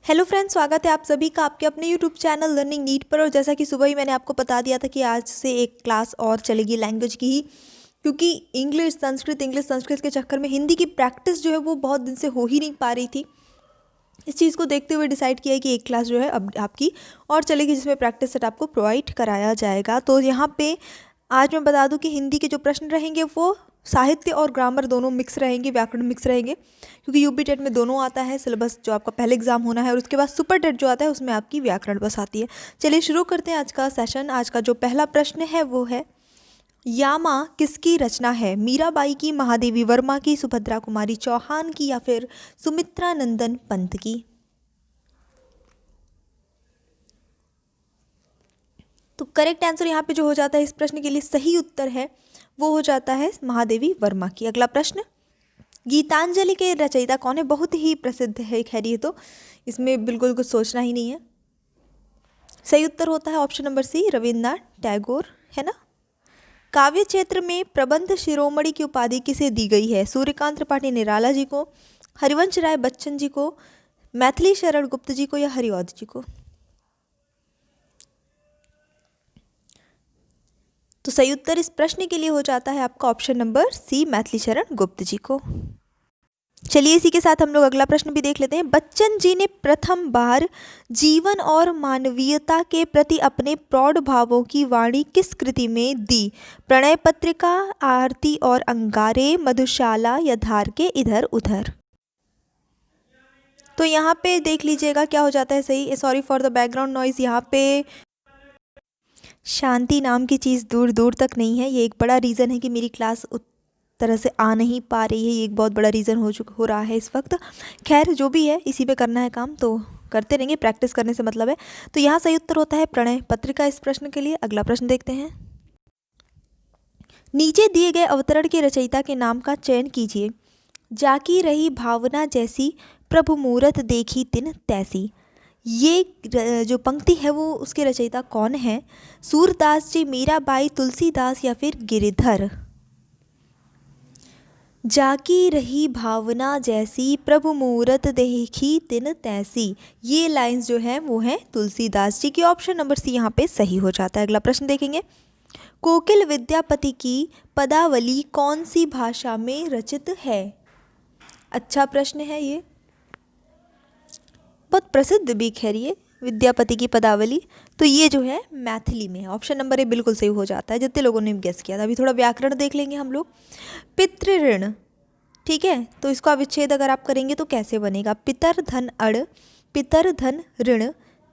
Hello friends, स्वागत है आप सभी का आपके अपने यूट्यूब चैनल लर्निंग नीट पर। और जैसा कि सुबह ही मैंने आपको बता दिया था कि आज से एक क्लास और चलेगी लैंग्वेज की ही, क्योंकि इंग्लिश संस्कृत के चक्कर में हिंदी की प्रैक्टिस जो है वो बहुत दिन से हो ही नहीं पा रही थी। इस चीज़ को देखते हुए डिसाइड किया है कि एक क्लास जो है अब आपकी और चलेगी, जिसमें प्रैक्टिस सेट आपको प्रोवाइड कराया जाएगा। तो यहाँ पे आज मैं बता दूं कि हिंदी के जो प्रश्न रहेंगे वो साहित्य और ग्रामर दोनों मिक्स रहेंगे, व्याकरण मिक्स रहेंगे, क्योंकि यूपी टेट में दोनों आता है सिलेबस। जो आपका पहले एग्जाम होना है और उसके बाद सुपर टेट जो आता है उसमें आपकी व्याकरण बस आती है। चलिए शुरू करते हैं आज का सेशन। आज का जो पहला प्रश्न है वो है, यामा किसकी रचना है? मीराबाई की, महादेवी वर्मा की, सुभद्रा कुमारी चौहान की या फिर सुमित्रा नंदन पंत की? तो करेक्ट आंसर यहाँ पे जो हो जाता है इस प्रश्न के लिए सही उत्तर है वो हो जाता है महादेवी वर्मा की। अगला प्रश्न, गीतांजलि के रचयिता कौन है? बहुत ही प्रसिद्ध है खैर ये तो, इसमें बिल्कुल कुछ सोचना ही नहीं है। सही उत्तर होता है option number C, Rabindranath Tagore, है ना। काव्य क्षेत्र में प्रबंध शिरोमणि की उपाधि किसे दी गई है? सूर्यकांत त्रिपाठी निराला जी को, हरिवंश राय बच्चन जी को, मैथिली शरण गुप्त जी को या हरिऔध जी को? तो सही उत्तर इस प्रश्न के लिए हो जाता है आपका ऑप्शन नंबर सी, मैथिली शरण गुप्त जी को। चलिए इसी के साथ हम लोग अगला प्रश्न भी देख लेते हैं। बच्चन जी ने प्रथम बार जीवन और मानवीयता के प्रति अपने प्रौढ़ भावों की वाणी किस कृति में दी? प्रणय पत्रिका, आरती और अंगारे, मधुशाला या धार के इधर उधर? तो यहाँ पे देख लीजिएगा क्या हो जाता है सही। Sorry for the background noise. यहाँ पे शांति नाम की चीज़ दूर दूर तक नहीं है। ये एक बड़ा रीज़न है कि मेरी क्लास उस तरह से आ नहीं पा रही है। ये एक बहुत बड़ा रीज़न हो रहा है इस वक्त। खैर जो भी है, इसी पे करना है काम तो करते रहेंगे, प्रैक्टिस करने से मतलब है। तो यहाँ सही उत्तर होता है प्रणय पत्रिका इस प्रश्न के लिए। अगला प्रश्न देखते हैं। नीचे दिए गए अवतरण के रचयिता के नाम का चयन कीजिए। जाकी रही भावना जैसी, प्रभु मूरत देखी तिन तैसी। ये जो पंक्ति है वो उसके रचयिता कौन है? सूरदास जी, मीराबाई, तुलसीदास या फिर गिरिधर? जाकी रही भावना जैसी, प्रभु मूरत देखी तिन तैसी, ये लाइंस जो है वो है तुलसीदास जी की। ऑप्शन नंबर सी यहाँ पे सही हो जाता है। अगला प्रश्न देखेंगे। कोकिल विद्यापति की पदावली कौन सी भाषा में रचित है? अच्छा प्रश्न है ये, बहुत प्रसिद्ध भी खैर ये विद्यापति की पदावली। तो ये जो है मैथिली में है। ऑप्शन नंबर ए बिल्कुल सही हो जाता है, जितने लोगों ने गेस किया था। अभी थोड़ा व्याकरण देख लेंगे हम लोग। पितृ ऋण, ठीक है, तो इसका विच्छेद अगर आप करेंगे तो कैसे बनेगा? पितर धन अड़, पितर धन ऋण,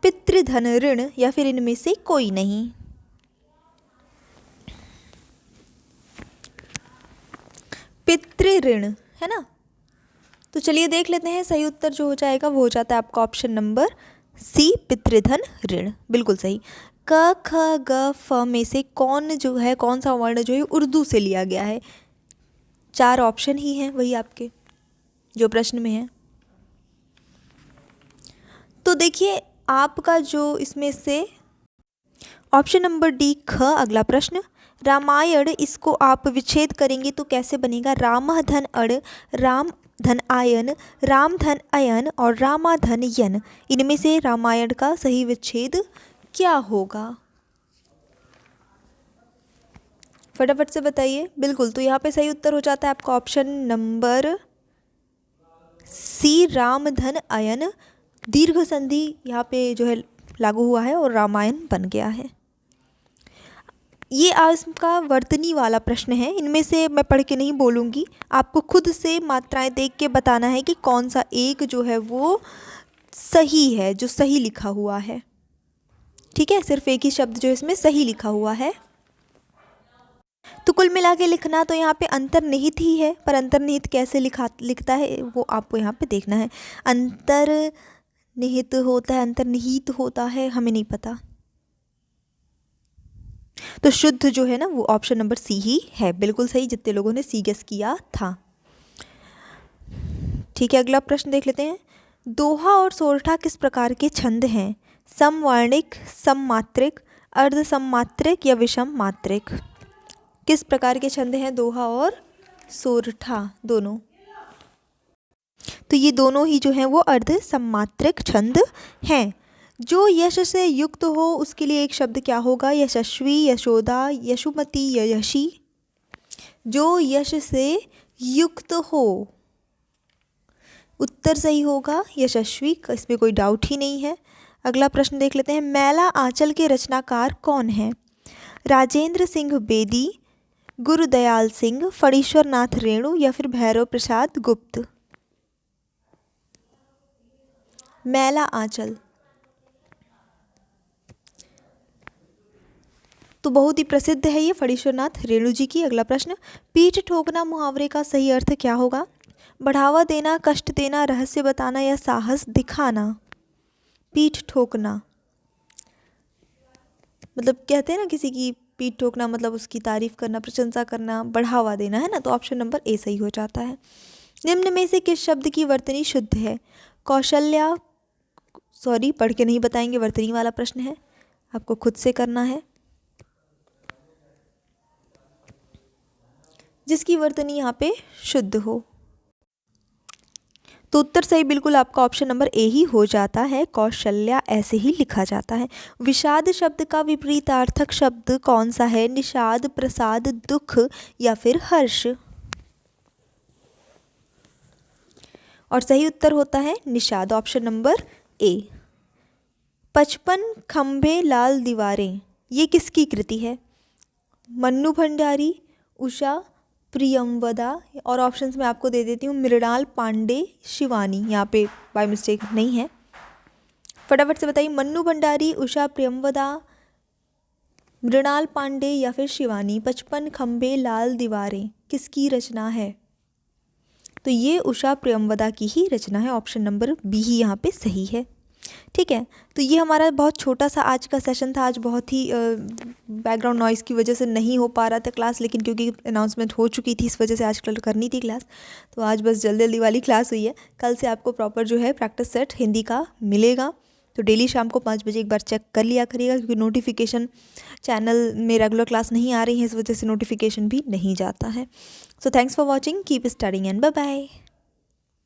पितृधन ऋण या फिर इनमें से कोई नहीं? पितृ ऋण है ना। तो चलिए देख लेते हैं। सही उत्तर जो हो जाएगा वो हो जाता है आपका ऑप्शन नंबर सी, पितृधन ऋण, बिल्कुल सही। क ख ग फ में से कौन जो है, कौन सा वर्ण जो है उर्दू से लिया गया है? 4 ऑप्शन ही हैं वही आपके जो प्रश्न में है। तो देखिए आपका जो इसमें से ऑप्शन नंबर डी ख। अगला प्रश्न, रामायण, इसको आप विच्छेद करेंगे तो कैसे बनेगा? राम धन अड़, राम धन आयन, राम धन अयन और रामा धन यन, इनमें से रामायण का सही विच्छेद क्या होगा? फटाफट से बताइए। बिल्कुल, तो यहाँ पे सही उत्तर हो जाता है आपका ऑप्शन नंबर सी, राम धन अयन। दीर्घ संधि यहाँ पे जो है लागू हुआ है और रामायण बन गया है। ये आज का वर्तनी वाला प्रश्न है। इनमें से मैं पढ़ के नहीं बोलूँगी, आपको खुद से मात्राएं देख के बताना है कि कौन सा एक जो है वो सही है, जो सही लिखा हुआ है। ठीक है, सिर्फ एक ही शब्द जो इसमें सही लिखा हुआ है। तो कुल मिला के लिखना तो यहाँ पे अंतर्निहित ही है, पर अंतर्निहित कैसे लिखता है वो आपको यहाँ पे देखना है। अंतर्निहित होता है, अंतर्निहित होता है, हमें नहीं पता। तो शुद्ध जो है ना वो ऑप्शन नंबर सी ही है, बिल्कुल सही, जितने लोगों ने सी गेस किया था। ठीक है, अगला प्रश्न देख लेते हैं। दोहा और सोरठा किस प्रकार के छंद हैं? समवर्णिक, सममात्रिक, अर्ध सममात्रिक या विषम मात्रिक? किस प्रकार के छंद हैं दोहा और सोरठा दोनों? तो ये दोनों ही जो हैं वो अर्ध सम्मात्रक छंद हैं। जो यश से युक्त हो उसके लिए एक शब्द क्या होगा? यशस्वी, यशोदा, यशुमती या यशी। जो यश से युक्त हो, उत्तर सही होगा यशस्वी, इसमें कोई डाउट ही नहीं है। अगला प्रश्न देख लेते हैं। मैला आंचल के रचनाकार कौन हैं? राजेंद्र सिंह बेदी, गुरुदयाल सिंह, फणीश्वर नाथ रेणु या फिर भैरव प्रसाद गुप्त। मैला आंचल तो बहुत ही प्रसिद्ध है ये फणीश्वर नाथ रेणु जी की। अगला प्रश्न, पीठ ठोकना मुहावरे का सही अर्थ क्या होगा? बढ़ावा देना, कष्ट देना, रहस्य बताना या साहस दिखाना। पीठ ठोकना मतलब कहते हैं ना किसी की पीठ ठोकना मतलब उसकी तारीफ करना, प्रशंसा करना, बढ़ावा देना, है ना। तो ऑप्शन नंबर ए सही हो जाता है। निम्न में से किस शब्द की वर्तनी शुद्ध है? कौशल्या, सॉरी पढ़ के नहीं बताएंगे, वर्तनी वाला प्रश्न है, आपको खुद से करना है। जिसकी वर्तनी यहाँ पे शुद्ध हो। तो उत्तर सही बिल्कुल आपका ऑप्शन नंबर ए ही हो जाता है। कौशल्या ऐसे ही लिखा जाता है। विषाद शब्द का विपरीतार्थक शब्द कौन सा है? निषाद, प्रसाद, दुख या फिर हर्ष। और सही उत्तर होता है निषाद, ऑप्शन नंबर ए। 55 खंभे लाल दीवारें, ये किसकी कृति है? मन्नू भंडारी, उषा, प्रियमवदा और ऑप्शंस में आपको दे देती हूँ, मृणाल पांडे, शिवानी। यहाँ पे बाय मिस्टेक नहीं है, फटाफट से बताइए। मन्नू भंडारी, उषा, प्रियमवदा, मृणाल पांडे या फिर शिवानी। 55 खंभे लाल दीवारें किसकी रचना है? तो ये उषा प्रियमवदा की ही रचना है, ऑप्शन नंबर बी ही यहाँ पे सही है। ठीक है, तो ये हमारा बहुत छोटा सा आज का सेशन था। आज बहुत ही बैकग्राउंड नॉइज़ की वजह से नहीं हो पा रहा था क्लास, लेकिन क्योंकि अनाउंसमेंट हो चुकी थी इस वजह से आज कल करनी थी क्लास, तो आज बस जल्दी जल्दी वाली क्लास हुई है। कल से आपको प्रॉपर जो है प्रैक्टिस सेट हिंदी का मिलेगा। तो डेली शाम को 5 बजे एक बार चेक कर लिया करिएगा, क्योंकि नोटिफिकेशन चैनल में रेगुलर क्लास नहीं आ रही है, इस वजह से नोटिफिकेशन भी नहीं जाता है। So thanks for watching, keep studying and bye bye.